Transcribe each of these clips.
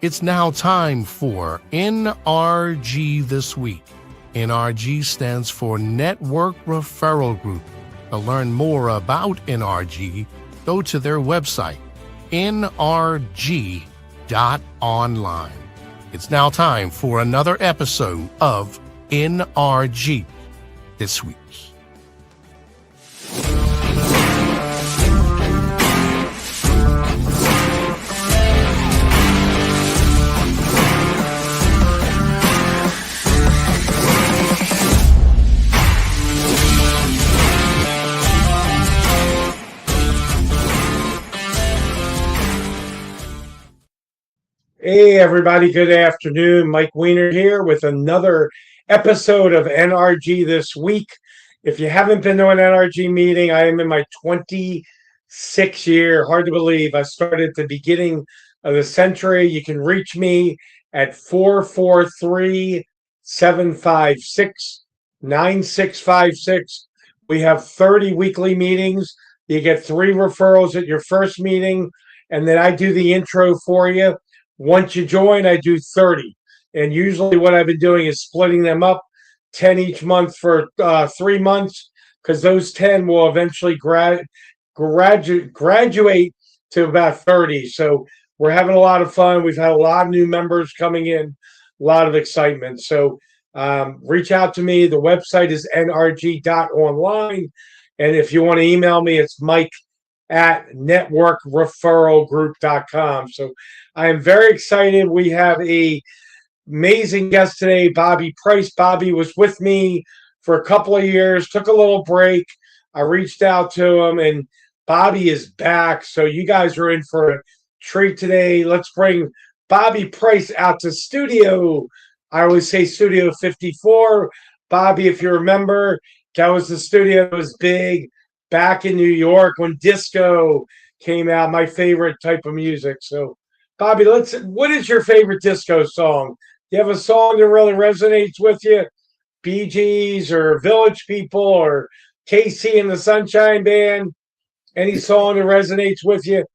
It's now time for NRG This Week. NRG stands for Network Referral Group. To learn more about NRG, go to their website, nrg.online. It's now time for another episode of NRG This Week. Hey, everybody. Good afternoon. Mike Weiner here with another episode of NRG This Week. If you haven't been to an NRG meeting, I am in my 26th year. Hard to believe. I started at the beginning of the century. You can reach me at 443-756-9656. We have 30 weekly meetings. You get 3 referrals at your first meeting, and then I do the intro for you. Once you join, I do 30. And usually what I've been doing is splitting them up, 10 each month for 3 months, because those 10 will eventually graduate to about 30. So we're having a lot of fun. We've had a lot of new members coming in, a lot of excitement. So reach out to me. The website is nrg.online. And if you want to email me, it's mike@networkreferralgroup.com. So I am very excited. We have a amazing guest today, Bobby Price. Bobby was with me for a couple of years, took a little break. I reached out to him, and Bobby is back. So you guys are in for a treat today. Let's bring Bobby Price out to studio. I always say Studio 54. Bobby, if you remember, that was the studio that was big back in New York when disco came out, my favorite type of music. So, Bobby, what is your favorite disco song? Do you have a song that really resonates with you? Bee Gees or Village People or KC and the Sunshine Band? Any song that resonates with you?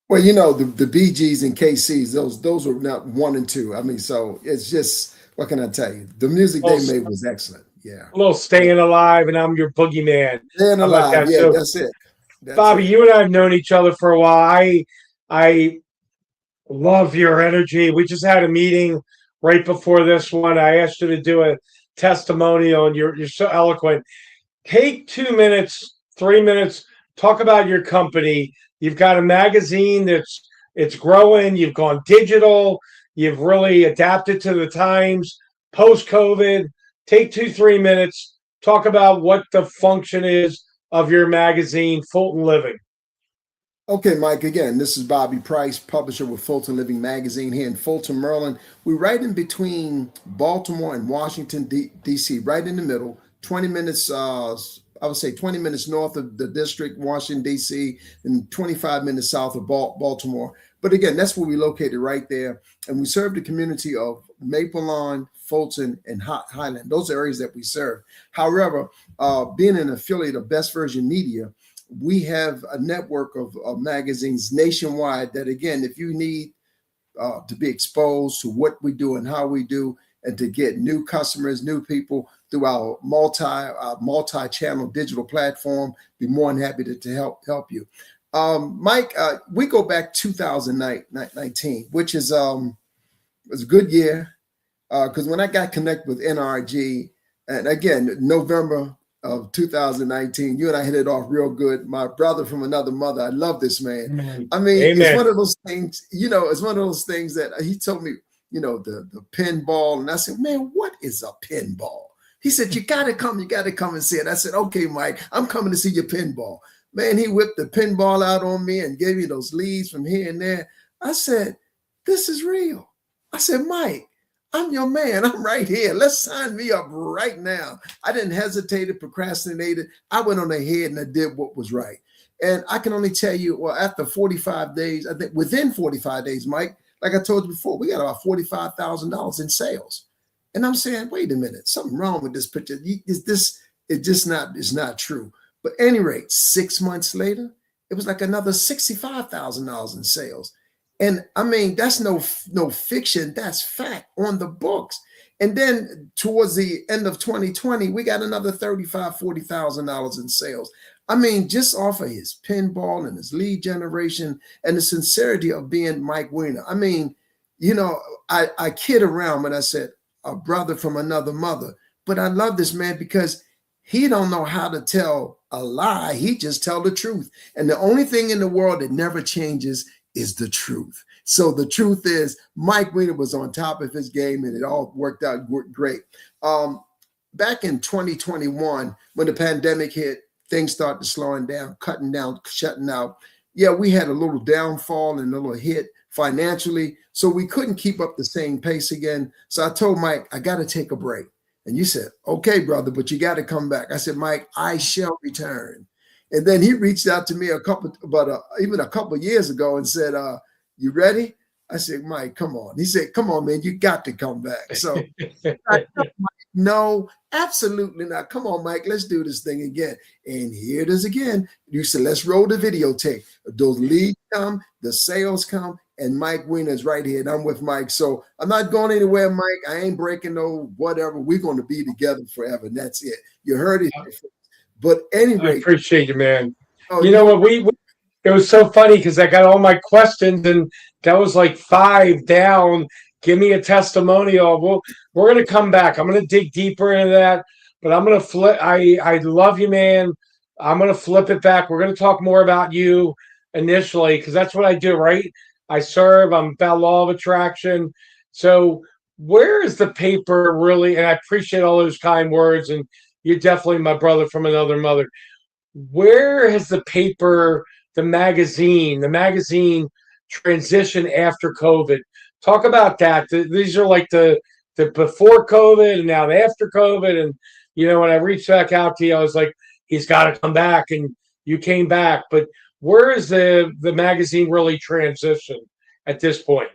Well, you know, the Bee Gees and KCs, those were not 1 and 2. I mean, so it's just, what can I tell you? The music they made was excellent. Yeah. A little Staying Alive, and I'm Your Boogeyman. Staying Alive, yeah, so, that's it. Bobby, you and I have known each other for a while. I love your energy. We just had a meeting right before this one. I asked you to do a testimonial, and you're so eloquent. Take 2 minutes, 3 minutes, talk about your company. You've got a magazine it's growing. You've gone digital. You've really adapted to the times post-COVID. Take 2-3 minutes, talk about what the function is of your magazine, Fulton Living. Okay, Mike, again, this is Bobby Price, publisher with Fulton Living Magazine here in Fulton, Maryland. We're right in between Baltimore and Washington, D.C., right in the middle, 20 minutes, I would say 20 minutes north of the district, Washington, D.C., and 25 minutes south of Baltimore. But again, that's where we're located right there. And we serve the community of Maple Lawn, Fulton, and Highland. Those are areas that we serve. However, being an affiliate of Best Version Media, we have a network of magazines nationwide that, again, if you need to be exposed to what we do and how we do, and to get new customers, new people through our multi-channel digital platform, be more than happy to help you. Mike, we go back 2019, which is was a good year. Because when I got connected with NRG, and again, November of 2019, you and I hit it off real good. My brother from another mother, I love this man. I mean, Amen. It's one of those things, it's one of those things that he told me, the pinball. And I said, man, what is a pinball? He said, you got to come and see it. I said, okay, Mike, I'm coming to see your pinball. Man, he whipped the pinball out on me and gave me those leads from here and there. I said, this is real. I said, Mike, I'm your man. I'm right here. Let's sign me up right now. I didn't hesitate or procrastinate. I went on ahead and I did what was right. And I can only tell you, well, after 45 days, I think within 45 days, Mike, like I told you before, we got about $45,000 in sales. And I'm saying, wait a minute, something wrong with this picture. It's not true. But at any rate, 6 months later, it was like another $65,000 in sales. And I mean, that's no fiction, that's fact on the books. And then towards the end of 2020, we got another $40,000 in sales. I mean, just off of his pinball and his lead generation and the sincerity of being Mike Weiner. I mean, I kid around when I said a brother from another mother, but I love this man because he don't know how to tell a lie. He just tell the truth. And the only thing in the world that never changes is the truth. So the truth is Mike Weiner was on top of his game and it all worked out great. Back in 2021, when the pandemic hit, things started slowing down, cutting down, shutting out. Yeah, we had a little downfall and a little hit financially. So we couldn't keep up the same pace again. So I told Mike, I got to take a break. And you said, okay, brother, but you got to come back. I said, Mike, I shall return. And then he reached out to me even a couple of years ago and said, you ready? I said, Mike, come on. He said, come on, man, you got to come back. So I said, no, absolutely not. Come on, Mike, let's do this thing again. And here it is again. You said, let's roll the videotape. Those leads come, the sales come, and Mike Weiner's right here, and I'm with Mike. So I'm not going anywhere, Mike. I ain't breaking no whatever. We're going to be together forever, and that's it. You heard it. But anyway. I appreciate you, man. Oh, you know what? It was so funny because I got all my questions, and that was like 5 down. Give me a testimonial. We're going to come back. I'm going to dig deeper into that, but I'm going to flip. I love you, man. I'm going to flip it back. We're going to talk more about you initially because that's what I do, right? I serve. I'm about law of attraction. So where is the paper really? And I appreciate all those kind words. And you're definitely my brother from another mother. Where has the paper, the magazine transition after COVID? Talk about that. These are like the before COVID and now the after COVID. And, when I reached back out to you, I was like, he's got to come back. And you came back. But where is the magazine really transitioned at this point?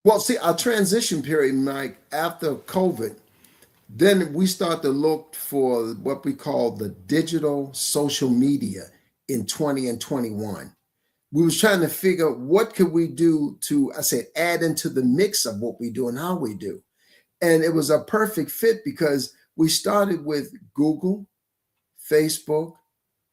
Well, see, our transition period, Mike, after COVID, then we start to look for what we call the digital social media in 20 and 21. We was trying to figure out what could we do to, add into the mix of what we do and how we do. And it was a perfect fit because we started with Google, Facebook,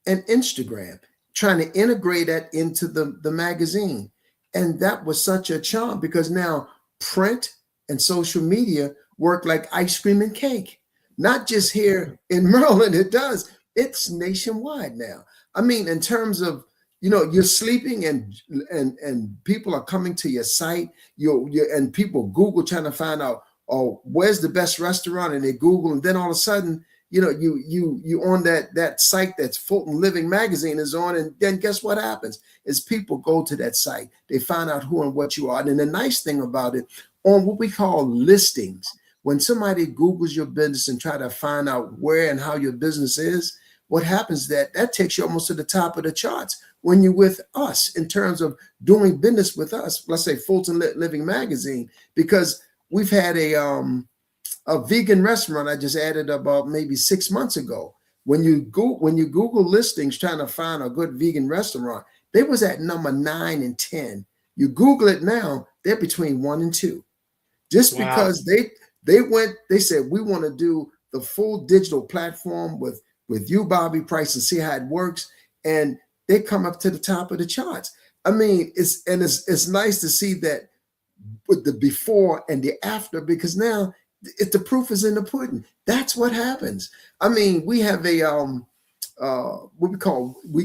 and Instagram, trying to integrate that into the magazine. And that was such a charm because now print and social media work like ice cream and cake. Not just here in Maryland, it's nationwide now. I mean, in terms of, you're sleeping and people are coming to your site, and people Google trying to find out, where's the best restaurant, and they Google, and then all of a sudden, you on that site that's Fulton Living Magazine is on, and then guess what happens is people go to that site, they find out who and what you are. And the nice thing about it, on what we call listings, when somebody Googles your business and try to find out where and how your business is, what happens that takes you almost to the top of the charts when you're with us in terms of doing business with us, let's say Fulton Living Magazine, because we've had a vegan restaurant I just added about maybe 6 months ago. When you Google listings trying to find a good vegan restaurant, they was at number 9 and 10. You Google it now, they're between 1 and 2. Just wow. Because they said we want to do the full digital platform with you, Bobby Price, and see how it works. And they come up to the top of the charts. I mean, it's nice to see that with the before and the after, because now the proof is in the pudding. That's what happens. I mean, we have we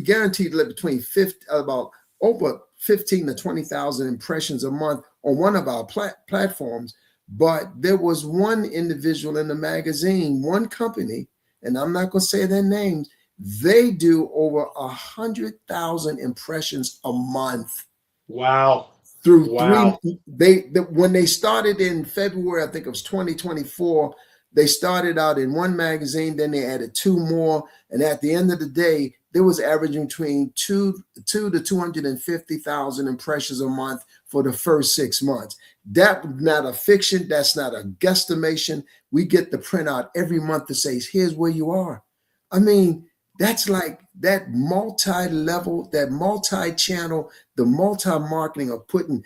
guarantee between about over 15 to 20,000 impressions a month on one of our platforms. But there was one individual in the magazine, one company, and I'm not going to say their names, they do over 100,000 impressions a month. Wow. When they started in February, I think it was 2024, they started out in one magazine, then they added 2 more. And at the end of the day, there was averaging between 2 to 250,000 impressions a month for the first 6 months. That's not a fiction. That's not a guesstimation. We get the printout every month that says, here's where you are. I mean, that's like that multi-level, that multi-channel, the multi-marketing of putting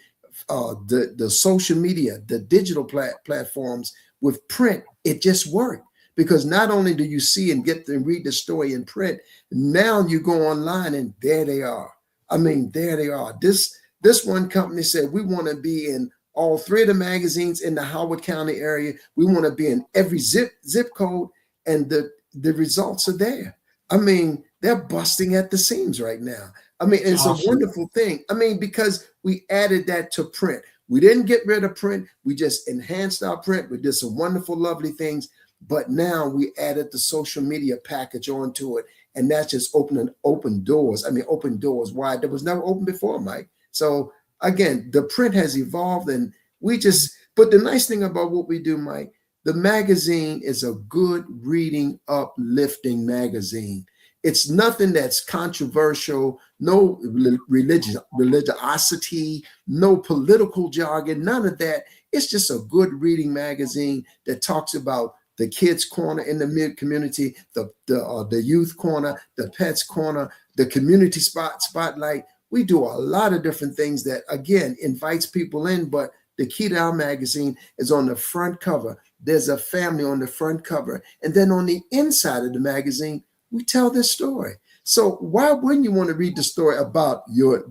the social media, the digital platforms with print, it just worked. Because not only do you see and get and read the story in print, now you go online and there they are. I mean, there they are. This one company said, we want to be in all 3 of the magazines in the Howard County area. We want to be in every zip code, and the results are there. I mean, they're busting at the seams right now. I mean, it's awesome. A wonderful thing. I mean, because we added that to print. We didn't get rid of print. We just enhanced our print. We did some wonderful, lovely things. But now we added the social media package onto it. And that's just open doors. I mean, open doors wide that was never open before, Mike. So again, the print has evolved, and but the nice thing about what we do, Mike, the magazine is a good reading, uplifting magazine. It's nothing that's controversial, no religiosity, no political jargon, none of that. It's just a good reading magazine that talks about the kids' corner in the mid community, the youth corner, the pets corner, the community spotlight. We do a lot of different things that, again, invites people in. But the key to our magazine is on the front cover. There's a family on the front cover. And then on the inside of the magazine, we tell this story. So why wouldn't you want to read the story about your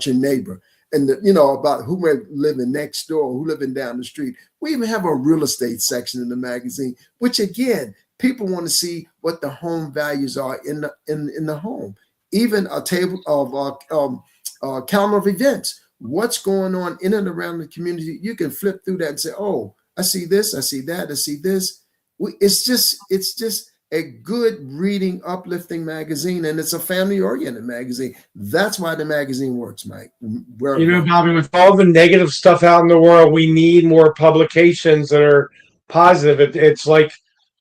neighbor and about who may living next door, who living down the street? We even have a real estate section in the magazine, which again, people want to see what the home values are in the home. Even a table of calendar of events. What's going on in and around the community? You can flip through that and say, "Oh, I see this, I see that, I see this." It's just a good reading, uplifting magazine, and it's a family-oriented magazine. That's why the magazine works, Mike. Bobby, with all the negative stuff out in the world, we need more publications that are positive. It's like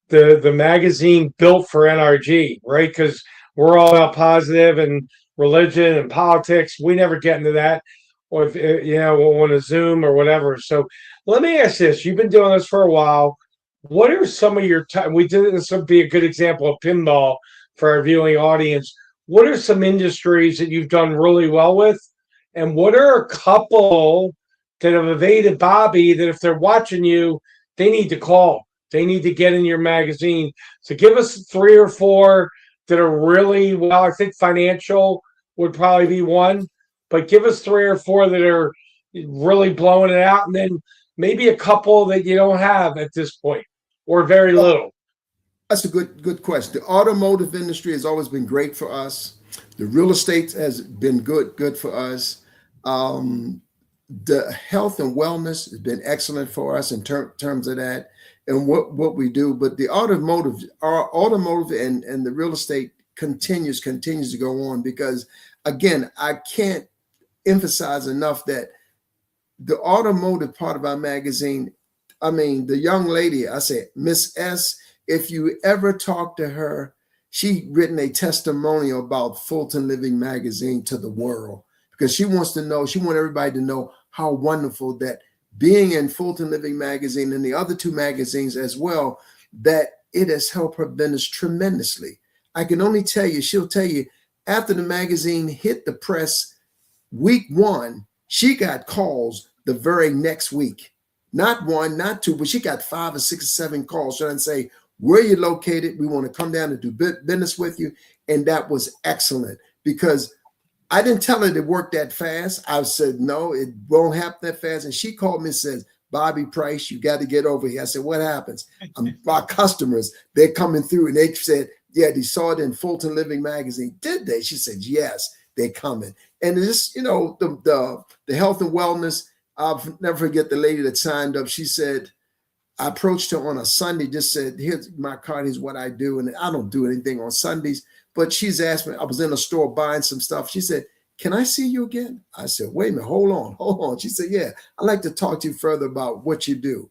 the magazine built for NRG, right? Because we're all about positive and religion and politics. We never get into that, or if on a Zoom or whatever. So let me ask this: you've been doing this for a while. What are some of your this would be a good example of pinball for our viewing audience. What are some industries that you've done really well with? And what are a couple that have evaded Bobby that if they're watching you, they need to call? They need to get in your magazine. So give us 3 or 4 that are really well. I think financial would probably be one, but give us 3 or 4 that are really blowing it out, and then maybe a couple that you don't have at this point, or very little. That's a good question. The automotive industry has always been great for us. The real estate has been good for us. The health and wellness has been excellent for us in terms of that and what we do. But the automotive and the real estate continues to go on, because again, I can't emphasize enough that the automotive part of our magazine, I mean, the young lady, I said, Miss S, if you ever talk to her, she written a testimonial about Fulton Living Magazine to the world, because she wants everybody to know how wonderful that being in Fulton Living Magazine and the other 2 magazines as well, that it has helped her business tremendously. I can only tell you, she'll tell you, after the magazine hit the press week 1, she got calls the very next week. Not 1, not 2, but she got 5 or 6 or 7 calls trying to say, where you located? We want to come down and do business with you. And that was excellent, because I didn't tell her to work that fast. I said, no, it won't happen that fast. And she called me and says, Bobby Price, you got to get over here. I said, what happens? My customers, they're coming through, and they said, yeah, they saw it in Fulton Living Magazine. Did they? She said, yes, they're coming. And this, the health and wellness, I'll never forget the lady that signed up. She said, I approached her on a Sunday, just said, here's my card, here's what I do. And I don't do anything on Sundays, but she's asked me, I was in a store buying some stuff. She said, can I see you again? I said, wait a minute, hold on. She said, yeah, I'd like to talk to you further about what you do.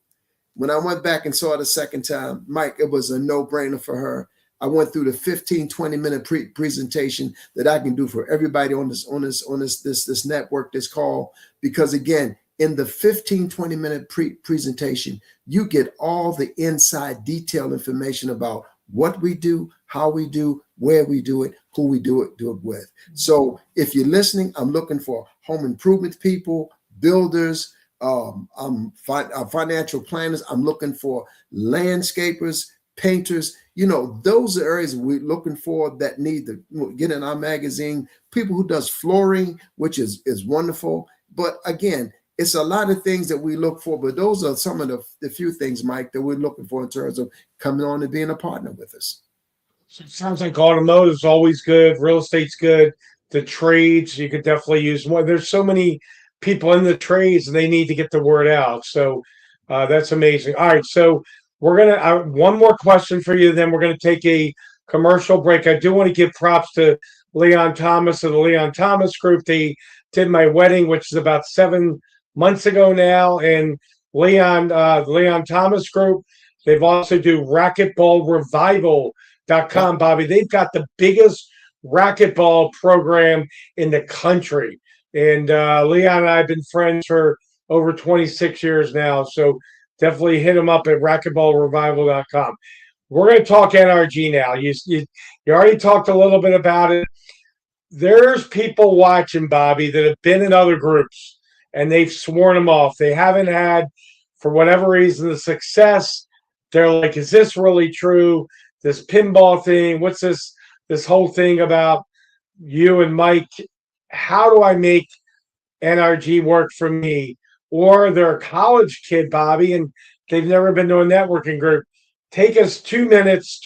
When I went back and saw her the second time, Mike, it was a no-brainer for her. I went through the 15, 20-minute presentation that I can do for everybody on this network, this call, because again, in the 15, 20-minute presentation, you get all the inside detailed information about what we do, how we do, where we do it, who we do it with. So if you're listening, I'm looking for home improvement people, builders, financial planners. I'm looking for landscapers, painters. Those are areas we're looking for that need to get in our magazine. People who does flooring, which is wonderful. But again, it's a lot of things that we look for. But those are some of the few things, Mike, that we're looking for in terms of coming on and being a partner with us. So it sounds like automotive's always good. Real estate's good. The trades, you could definitely use more. There's so many people in the trades and they need to get the word out. So that's amazing. All right. So we're going to, one more question for you. Then we're going to take a commercial break. I do want to give props to Leon Thomas and the Leon Thomas Group. They did my wedding, which is about 7 months ago now. And the Leon Thomas Group, they've also do racquetballrevival.com, Bobby. They've got the biggest racquetball program in the country. And Leon and I have been friends for over 26 years now. So definitely hit them up at racquetballrevival.com. We're going to talk NRG now. You already talked a little bit about it. There's people watching, Bobby, that have been in other groups and they've sworn them off. They haven't had, for whatever reason, the success. They're like, is this really true? This pinball thing, what's this whole thing about you and Mike? How do I make NRG work for me? Or they're a college kid, Bobby, and they've never been to a networking group. Take us 3 minutes.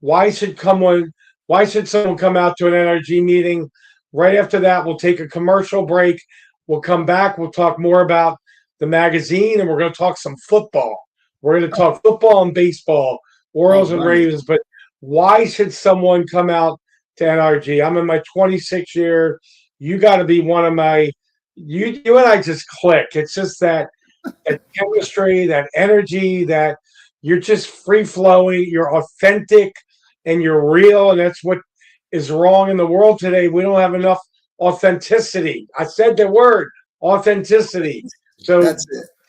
Why should someone come out to an NRG meeting? Right after that, we'll take a commercial break. We'll come back. We'll talk more about the magazine, and we're going to talk some football. We're going to talk football and baseball, Orioles and Ravens. But why should someone come out to NRG? I'm in my 26th year. You got to be one of my. You and I just click. It's just that chemistry, that energy, that you're just free flowing. You're authentic and you're real, and that's what is wrong in the world today. We don't have enough authenticity. I said the word authenticity. So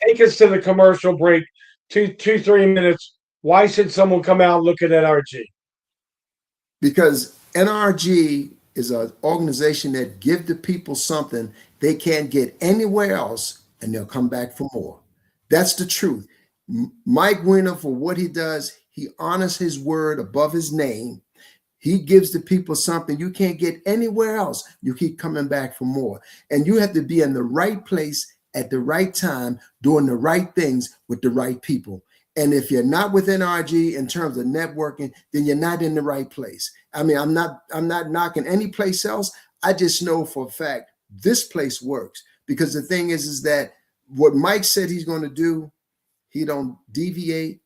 take us to the commercial break. 3 minutes. Why should someone come out and look at NRG? Because NRG is an organization that give the people something they can't get anywhere else, and they'll come back for more. That's the truth. Mike Weiner, for what he does, he honors his word above his name. He gives the people something you can't get anywhere else. You keep coming back for more. And you have to be in the right place at the right time, doing the right things with the right people. And if you're not with NRG in terms of networking, then you're not in the right place. I mean, I'm not knocking any place else. I just know for a fact this place works, because the thing is that what Mike said he's going to do, he don't deviate,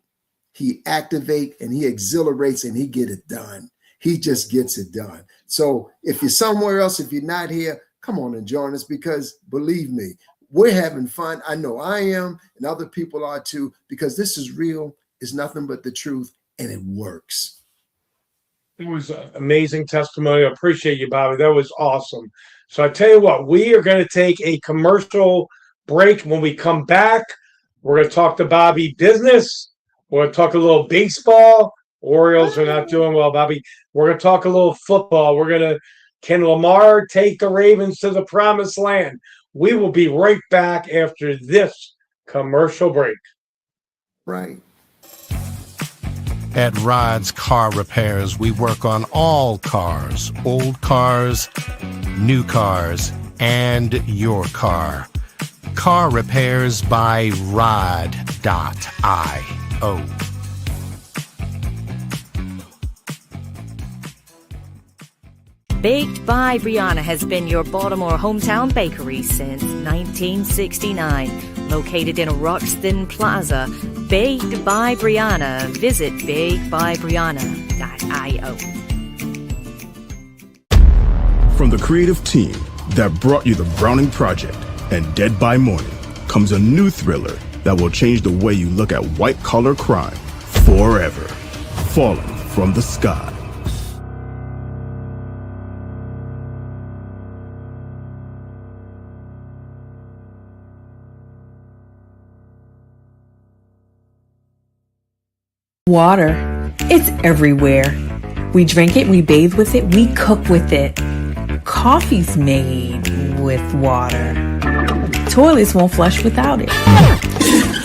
he activate, and he exhilarates, and he get it done. He just gets it done. So if you're somewhere else, if you're not here, come on and join us, because believe me, we're having fun. I know I am, and other people are too, because this is real. It's nothing but the truth, and it works. It was an amazing testimony. I appreciate you, Bobby. That was awesome. So I tell you what, we are going to take a commercial break. When we come back, we're going to talk to Bobby business. We're going to talk a little baseball. Orioles are not doing well, Bobby. We're going to talk a little football. Can Lamar take the Ravens to the promised land? We will be right back after this commercial break. Right. At Rod's Car Repairs, we work on all cars, old cars, new cars, and your car. Car Repairs by Rod.io. Baked by Brianna has been your Baltimore hometown bakery since 1969. Located in Roxton Plaza, Baked by Brianna. Visit bakedbybrianna.io. From the creative team that brought you The Browning Project and Dead by Morning comes a new thriller that will change the way you look at white-collar crime forever. Falling from the Sky. Water. It's everywhere. We drink it, we bathe with it, we cook with it. Coffee's made with water. Toilets won't flush without it.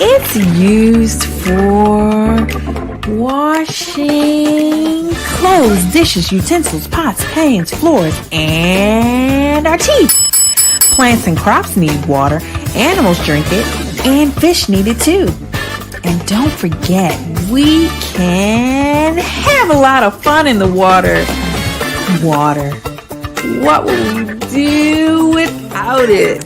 It's used for washing clothes, dishes, utensils, pots, pans, floors, and our teeth. Plants and crops need water, animals drink it, and fish need it too. And don't forget, we can have a lot of fun in the water. Water. What would we do without it?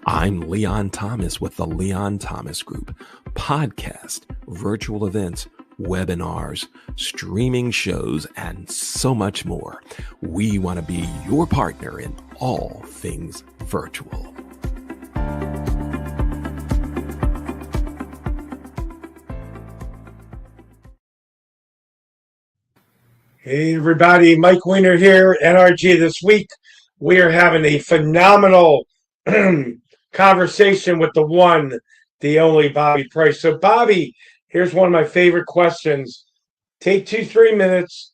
I'm Leon Thomas with the Leon Thomas Group. Podcast, virtual events, webinars, streaming shows, and so much more. We want to be your partner in all things virtual. Hey everybody, Mike Weiner here, NRG This Week. We are having a phenomenal conversation with the one, the only Bobby Price. So Bobby, here's one of my favorite questions. Take 2-3 minutes.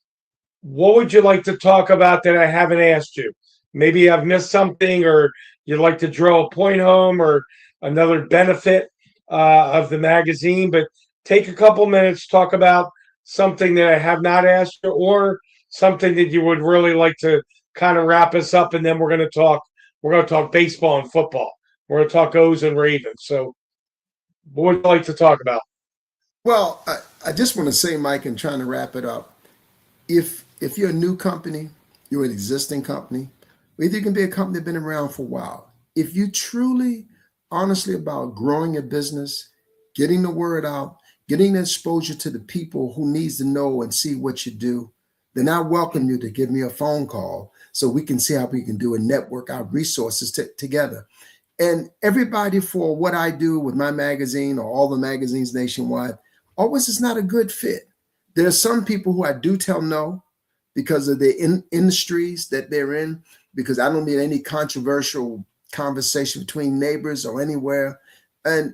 What would you like to talk about that I haven't asked you? Maybe I've missed something, or you'd like to draw a point home, or another benefit of the magazine. But take a couple minutes, talk about something that I have not asked you, or something that you would really like to kind of wrap us up, and then we're going to talk baseball and football. We're going to talk O's and Ravens. So what would you like to talk about? Well, I just want to say, Mike, and trying to wrap it up, if you're a new company, you're an existing company, either you can be a company that's been around for a while. If you truly, honestly about growing your business, getting the word out, getting exposure to the people who needs to know and see what you do, then I welcome you to give me a phone call so we can see how we can do and network our resources together. And everybody, for what I do with my magazine or all the magazines nationwide, always is not a good fit. There are some people who I do tell no because of the industries that they're in, because I don't need any controversial conversation between neighbors or anywhere. And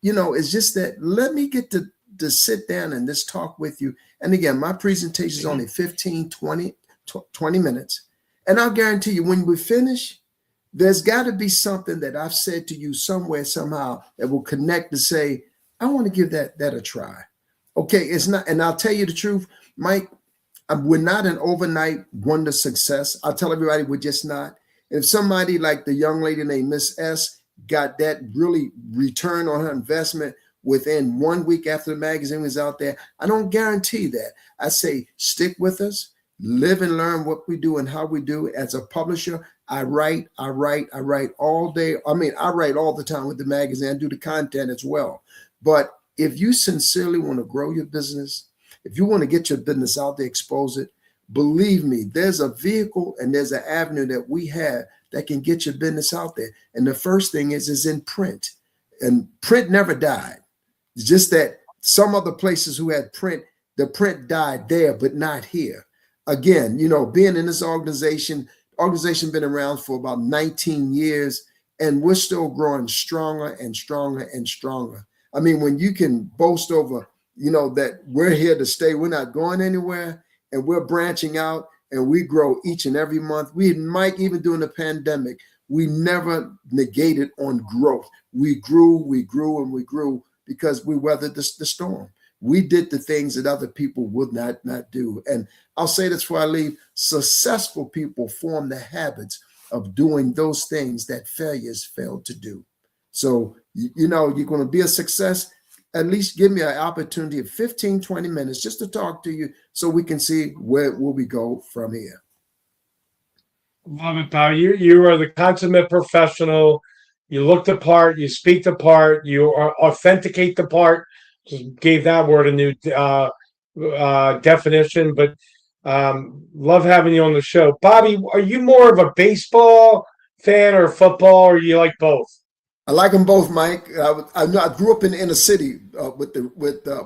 you know, it's just that let me get to sit down and just talk with you. And again, my presentation is only 15, 20 minutes. And I'll guarantee you, when we finish, there's got to be something that I've said to you somewhere, somehow, that will connect to say, I want to give that a try. Okay, it's not, and I'll tell you the truth, Mike, we're not an overnight wonder success. I'll tell everybody we're just not. If somebody like the young lady named Miss S got that really return on her investment within 1 week after the magazine was out there, I don't guarantee that. I say, stick with us, live and learn what we do and how we do. As a publisher, I write all day. I mean, I write all the time with the magazine. I do the content as well. But if you sincerely want to grow your business, if you want to get your business out there, expose it, believe me, there's a vehicle and there's an avenue that we have that can get your business out there. And the first thing is in print. And print never died. It's just that some other places who had print, the print died there, but not here. Again, you know, being in this organization been around for about 19 years, and we're still growing stronger and stronger and stronger. I mean, when you can boast over, you know, that we're here to stay, we're not going anywhere, and we're branching out, and we grow each and every month. We might even during the pandemic, we never negated on growth. We grew, and we grew because we weathered the storm. We did the things that other people would not do. And I'll say this before I leave, successful people form the habits of doing those things that failures failed to do. So, you know, you're going to be a success. At least give me an opportunity of 15, 20 minutes just to talk to you so we can see where we go from here. Love it, Bob. You are the consummate professional. You look the part, you speak the part, you authenticate the part. Just gave that word a new definition, but love having you on the show. Bobby, are you more of a baseball fan or football, or you like both? I like them both, Mike. I grew up in the inner city with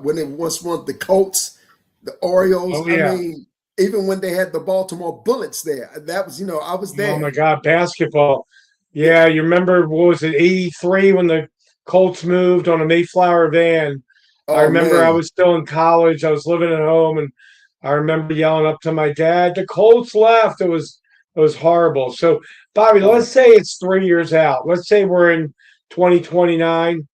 when it once was the Colts, the Orioles. Oh, yeah. I mean, even when they had the Baltimore Bullets there. That was, I was there. Oh my God, basketball. Yeah, you remember what was it, 83 when the Colts moved on a Mayflower van. I Oh remember I man. was still in college. I was living at home and I remember yelling up to my dad, the Colts left. It was horrible. So Bobby, Oh, let's say it's 3 years out. Let's say we're in 2029.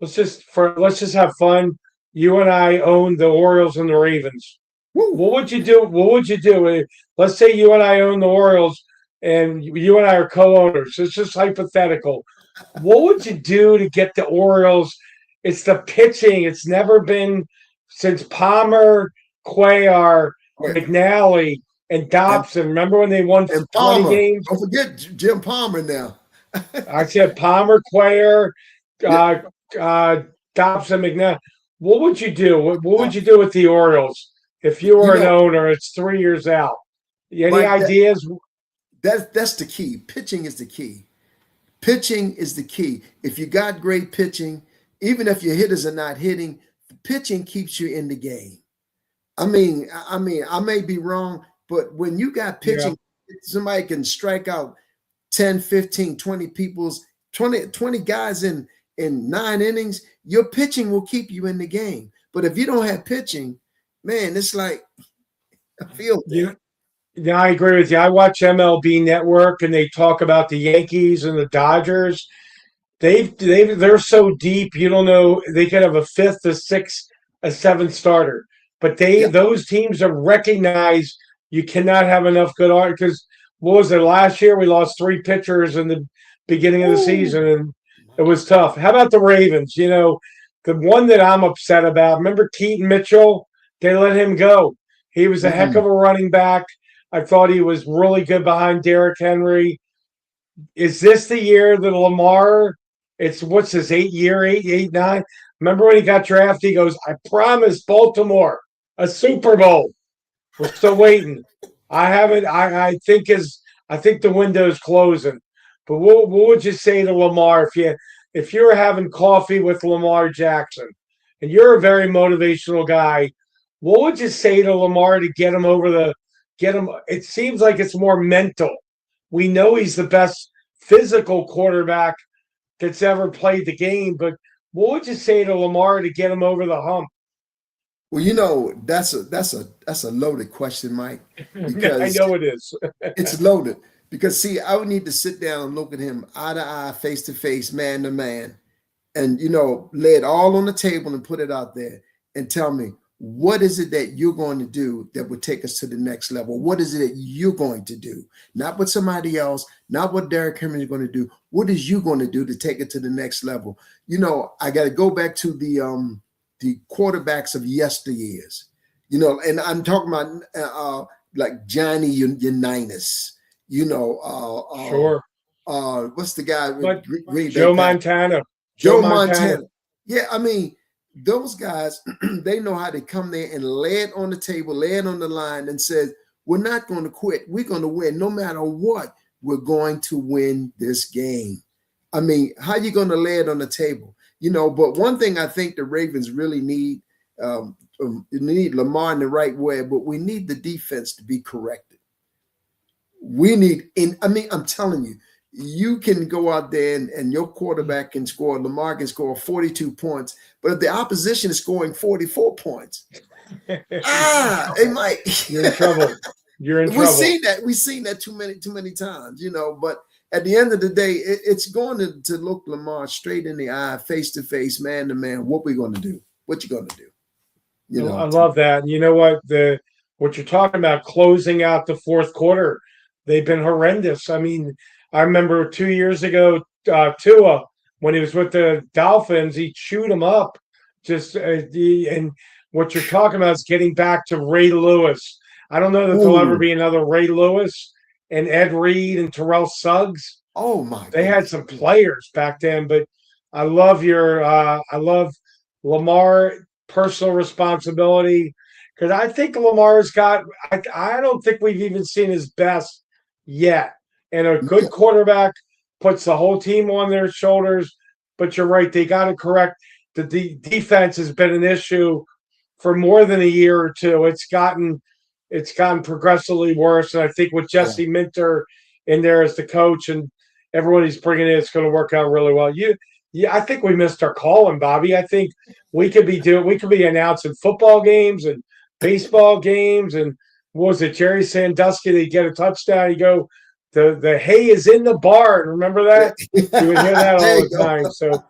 Let's just have fun. You and I own the Orioles and the Ravens. woo. What would you do? What would you do? Let's say you and I own the Orioles and you and I are co-owners. It's just hypothetical. What would you do to get the Orioles? It's the pitching. It's never been since Palmer, Cuellar, Wait, McNally, and and Dobson. Remember when they won and 20 Palmer. games? Don't forget Jim Palmer now. I said Palmer, Cuellar, Yeah. uh, Dobson, McNally. What would you do? What would you do with the Orioles if you You were an know, owner? It's 3 years out. Any Mike, ideas? that's the key. Pitching is the key. Pitching is the key. If you got great pitching, even if your hitters are not hitting, pitching keeps you in the game. I may be wrong, but when you got Yeah. pitching, somebody can strike out 10, 15, 20 people's 20 guys in 9 innings, your pitching will keep you in the game. But if you don't have pitching, man, it's like a field day. Yeah, I agree with you. I watch MLB Network and they talk about the Yankees and the Dodgers. They're so deep. You don't know. They could have a fifth, a sixth, a seventh starter, but Yeah. those teams are recognized. You cannot have enough good art because what was it last year? We lost three pitchers in the beginning of the Ooh. season, and it was tough. How about the Ravens? The one that I'm upset about. Remember Keaton Mitchell? They let him go. He was a heck of Mm-mm. a running back. I thought he was really good behind Derrick Henry. Is this the year that Lamar? It's what's his 8 year, 8, 8, 9. Remember when he got drafted? He goes, "I promised Baltimore a Super Bowl." We're still waiting. I haven't. I think the window's closing. But what would you say to Lamar if you were having coffee with Lamar Jackson, and you're a very motivational guy? What would you say to Lamar to get him? It seems like it's more mental. We know he's the best physical quarterback that's ever played the game, but what would you say to Lamar to get him over the hump? Well, that's a loaded question, Mike, I because know it is. it's loaded. Because see, I would need to sit down and look at him eye to eye, face to face, man to man, and lay it all on the table and put it out there and tell me what is it that you're going to do that would take us to the next level? What is it that you're going to do? Not what somebody else, not what Derrick Henry is going to do. What is you going to do to take it to the next level? I got to go back to the quarterbacks of yesteryears, and I'm talking about like Johnny Unitas, Sure. what's the guy with But Green Bay Joe Packers? Montana. Joe Joe Montana. Montana. Yeah, I mean, those guys, they know how to come there and lay it on the table, lay it on the line, and says, we're not going to quit. We're going to win no matter what. We're going to win this game. I mean, how you going to lay it on the table? But one thing I think the Ravens really need, need Lamar in the right way, but we need the defense to be corrected. I'm telling you, you can go out there and your quarterback can score, Lamar can score 42 points, but if the opposition is scoring 44 points, it might. You're in trouble. You're in trouble. We've seen that too many times, but at the end of the day, it's going to look Lamar straight in the eye, face to face, man to man. What we going to do? What you going to do? I love that. And you know what? What you're talking about, closing out the fourth quarter, they've been horrendous. I mean, I remember 2 years ago, Tua, when he was with the Dolphins, he chewed him up. And what you're talking about is getting back to Ray Lewis. I don't know that there'll ever be another Ray Lewis and Ed Reed and Terrell Suggs. Oh my! They had some players back then, but I love Lamar personal responsibility because I think Lamar's got. I don't think we've even seen his best yet. And a good quarterback puts the whole team on their shoulders. But you're right; they got to correct. The defense has been an issue for more than a year or two. it's gotten progressively worse. And I think with Jesse Minter in there as the coach and everyone he's bringing in, it's going to work out really well. I think we missed our calling, Bobby. I think we could be announcing football games and baseball games. And what was it, Jerry Sandusky? They get a touchdown. You go, the hay is in the barn. Remember that? You would hear that all the time. So,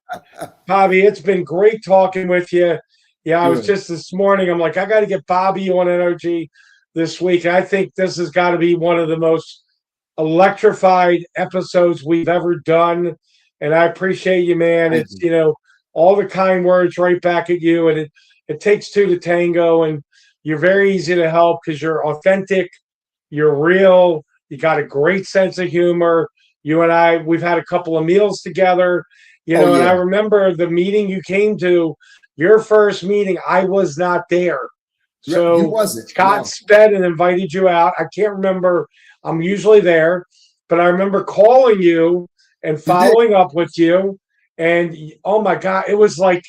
Bobby, it's been great talking with you. Yeah, I was just this morning. I'm like, I got to get Bobby on NRG this week. I think this has got to be one of the most electrified episodes we've ever done. And I appreciate you, man. It's, all the kind words right back at you. And it takes two to tango. And you're very easy to help because you're authentic, you're real, you got a great sense of humor. You and I, we've had a couple of meals together, and I remember the meeting you came to, your first meeting, I was not there. So you wasn't. Scott sped and invited you out. I can't remember. I'm usually there, but I remember calling you and following up with you. And oh my God, it was like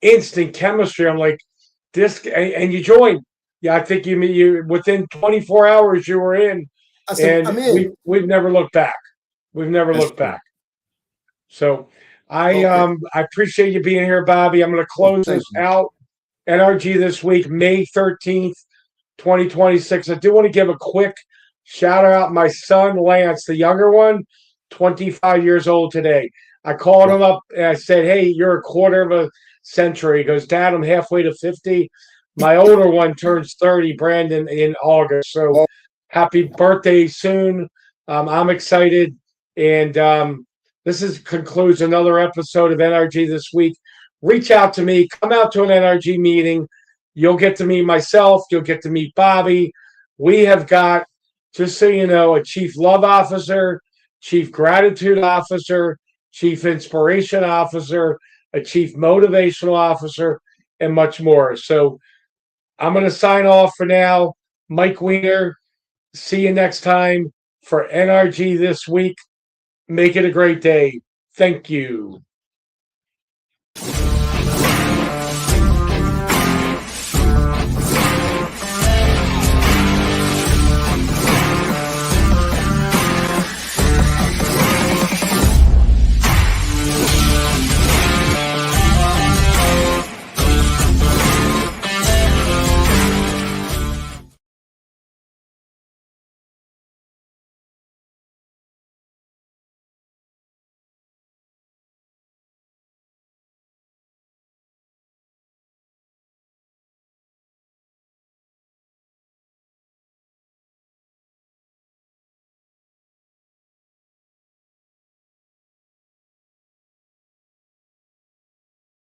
instant chemistry. I'm like, this, and you joined. Yeah, I think you within 24 hours you were in. I said, and I'm in. We've never looked back. We've never looked back. So I appreciate you being here, Bobby. I'm going to close this out. NRG this week, May 13th, 2026. I do want to give a quick shout out. My son, Lance, the younger one, 25 years old today. I called him up and I said, hey, you're a quarter of a century. He goes, Dad, I'm halfway to 50. My older one turns 30, Brandon, in August. So happy birthday soon. I'm excited. And this concludes another episode of NRG This Week. Reach out to me. Come out to an NRG meeting. You'll get to meet myself. You'll get to meet Bobby. We have got, just so you know, a Chief Love Officer, Chief Gratitude Officer, Chief Inspiration Officer, a Chief Motivational Officer, and much more. So I'm going to sign off for now. Mike Weiner, see you next time for NRG This Week. Make it a great day. Thank you.